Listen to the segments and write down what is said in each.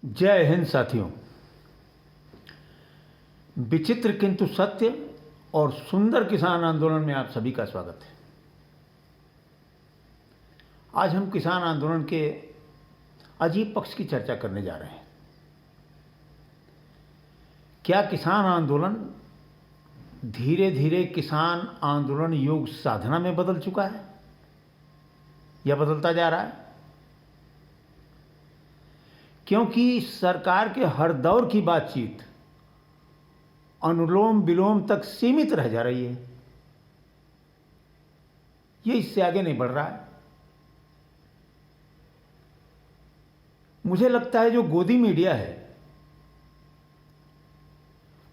जय हिंद साथियों। विचित्र किंतु सत्य और सुंदर किसान आंदोलन में आप सभी का स्वागत है। आज हम किसान आंदोलन के अजीब पक्ष की चर्चा करने जा रहे हैं। क्या किसान आंदोलन धीरे धीरे किसान आंदोलन योग साधना में बदल चुका है या बदलता जा रहा है? क्योंकि सरकार के हर दौर की बातचीत अनुलोम विलोम तक सीमित रह जा रही है। ये इससे आगे नहीं बढ़ रहा है। मुझे लगता है जो गोदी मीडिया है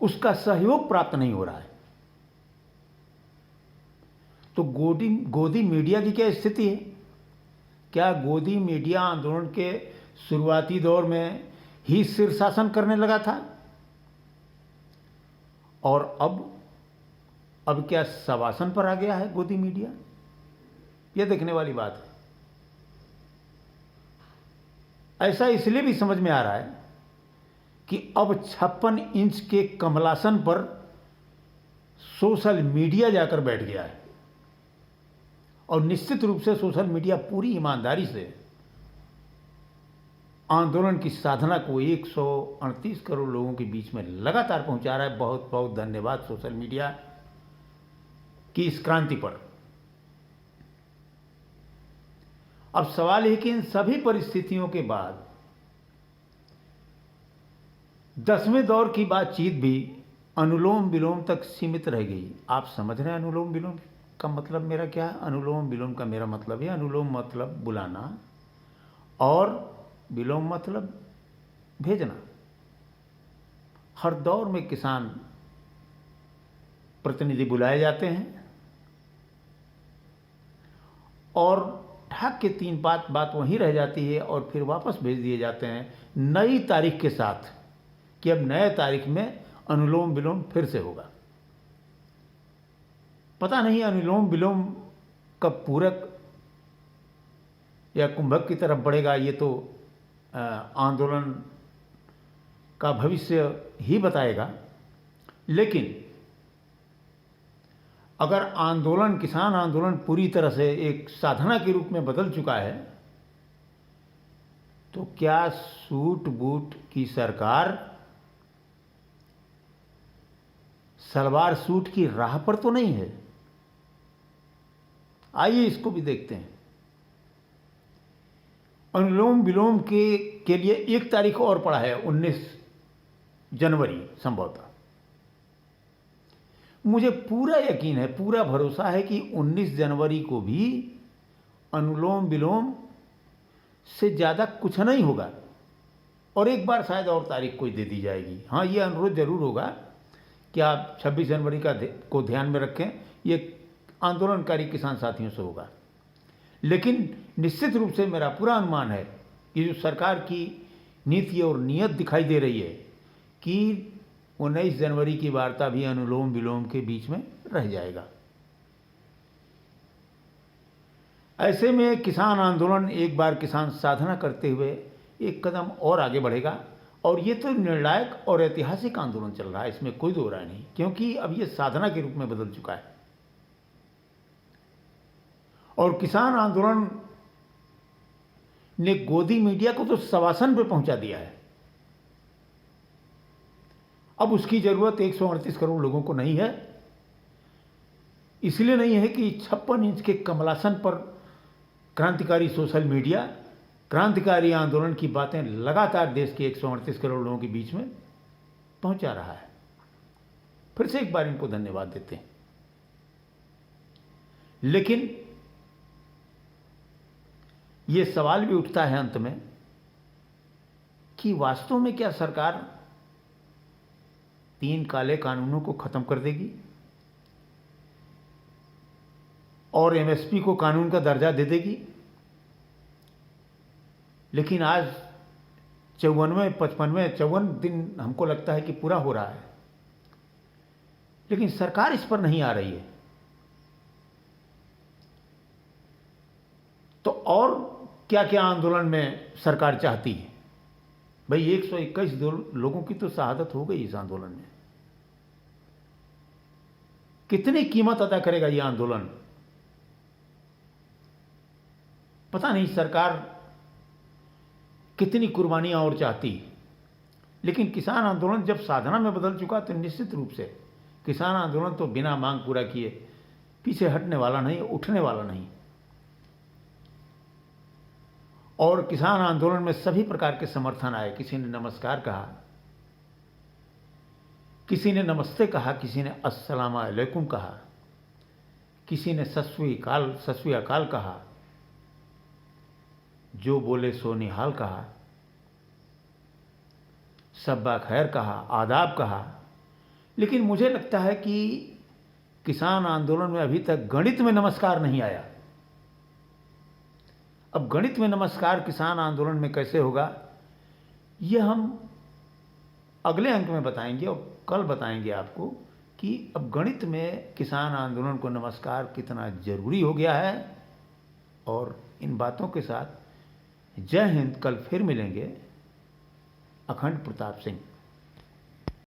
उसका सहयोग प्राप्त नहीं हो रहा है। तो गोदी मीडिया की क्या स्थिति है? क्या गोदी मीडिया आंदोलन के शुरुआती दौर में ही शीर्षासन करने लगा था और अब क्या शवासन पर आ गया है गोदी मीडिया? यह देखने वाली बात है। ऐसा इसलिए भी समझ में आ रहा है कि अब 56 इंच के कमलासन पर सोशल मीडिया जाकर बैठ गया है और निश्चित रूप से सोशल मीडिया पूरी ईमानदारी से आंदोलन की साधना को 138 करोड़ लोगों के बीच में लगातार पहुंचा रहा है। बहुत बहुत धन्यवाद सोशल मीडिया की इस क्रांति पर। अब सवाल है कि इन सभी परिस्थितियों के बाद 10वें दौर की बातचीत भी अनुलोम विलोम तक सीमित रह गई। आप समझ रहे हैं अनुलोम विलोम का मतलब मेरा क्या है? अनुलोम विलोम का मेरा मतलब है, अनुलोम मतलब बुलाना और विलोम मतलब भेजना। हर दौर में किसान प्रतिनिधि बुलाए जाते हैं और ढाक के 3 बात वहीं रह जाती है और फिर वापस भेज दिए जाते हैं नई तारीख के साथ कि अब नए तारीख में अनुलोम विलोम फिर से होगा। पता नहीं अनुलोम विलोम कब पूरक या कुंभक की तरफ बढ़ेगा। ये तो आंदोलन का भविष्य ही बताएगा। लेकिन अगर आंदोलन किसान आंदोलन पूरी तरह से एक साधना के रूप में बदल चुका है तो क्या सूट बूट की सरकार सलवार सूट की राह पर तो नहीं है? आइए इसको भी देखते हैं। अनुलोम विलोम के लिए 1 तारीख और पड़ा है, 19 जनवरी संभवतः। मुझे पूरा यकीन है, पूरा भरोसा है कि 19 जनवरी को भी अनुलोम विलोम से ज़्यादा कुछ नहीं होगा और एक बार शायद और तारीख कोई दे दी जाएगी। हाँ, ये अनुरोध जरूर होगा कि आप 26 जनवरी को ध्यान में रखें। ये आंदोलनकारी किसान साथियों से होगा। लेकिन निश्चित रूप से मेरा पूरा अनुमान है कि जो सरकार की नीति और नीयत दिखाई दे रही है कि 19 जनवरी की वार्ता भी अनुलोम विलोम के बीच में रह जाएगा। ऐसे में किसान आंदोलन एक बार किसान साधना करते हुए एक कदम और आगे बढ़ेगा और ये तो निर्णायक और ऐतिहासिक आंदोलन चल रहा है, इसमें कोई दो राय नहीं, क्योंकि अब ये साधना के रूप में बदल चुका है। और किसान आंदोलन ने गोदी मीडिया को तो शवासन पे पहुंचा दिया है। अब उसकी जरूरत 138 करोड़ लोगों को नहीं है। इसलिए नहीं है कि 56 इंच के कमलासन पर क्रांतिकारी सोशल मीडिया क्रांतिकारी आंदोलन की बातें लगातार देश के 138 करोड़ लोगों के बीच में पहुंचा रहा है। फिर से एक बार इनको धन्यवाद देते हैं। लेकिन ये सवाल भी उठता है अंत में कि वास्तव में क्या सरकार 3 काले कानूनों को खत्म कर देगी और एमएसपी को कानून का दर्जा दे देगी? लेकिन आज 54वें 54 दिन हमको लगता है कि पूरा हो रहा है, लेकिन सरकार इस पर नहीं आ रही है। तो और क्या क्या आंदोलन में सरकार चाहती है? भाई 121 लोगों की तो शहादत हो गई इस आंदोलन में। कितनी कीमत अदा करेगा ये आंदोलन? पता नहीं सरकार कितनी कुर्बानियां और चाहती। लेकिन किसान आंदोलन जब साधना में बदल चुका तो निश्चित रूप से किसान आंदोलन तो बिना मांग पूरा किए पीछे हटने वाला नहीं, उठने वाला नहीं। और किसान आंदोलन में सभी प्रकार के समर्थन आए। किसी ने नमस्कार कहा, किसी ने नमस्ते कहा, किसी ने अस्सलाम अलैकुम कहा, किसी ने सत श्री अकाल कहा, जो बोले सो निहाल कहा, सब्बा खैर कहा, आदाब कहा। लेकिन मुझे लगता है कि किसान आंदोलन में अभी तक गणित में नमस्कार नहीं आया। अब गणित में नमस्कार किसान आंदोलन में कैसे होगा, यह हम अगले अंक में बताएंगे और कल बताएंगे आपको कि अब गणित में किसान आंदोलन को नमस्कार कितना जरूरी हो गया है। और इन बातों के साथ जय हिंद। कल फिर मिलेंगे। अखंड प्रताप सिंह।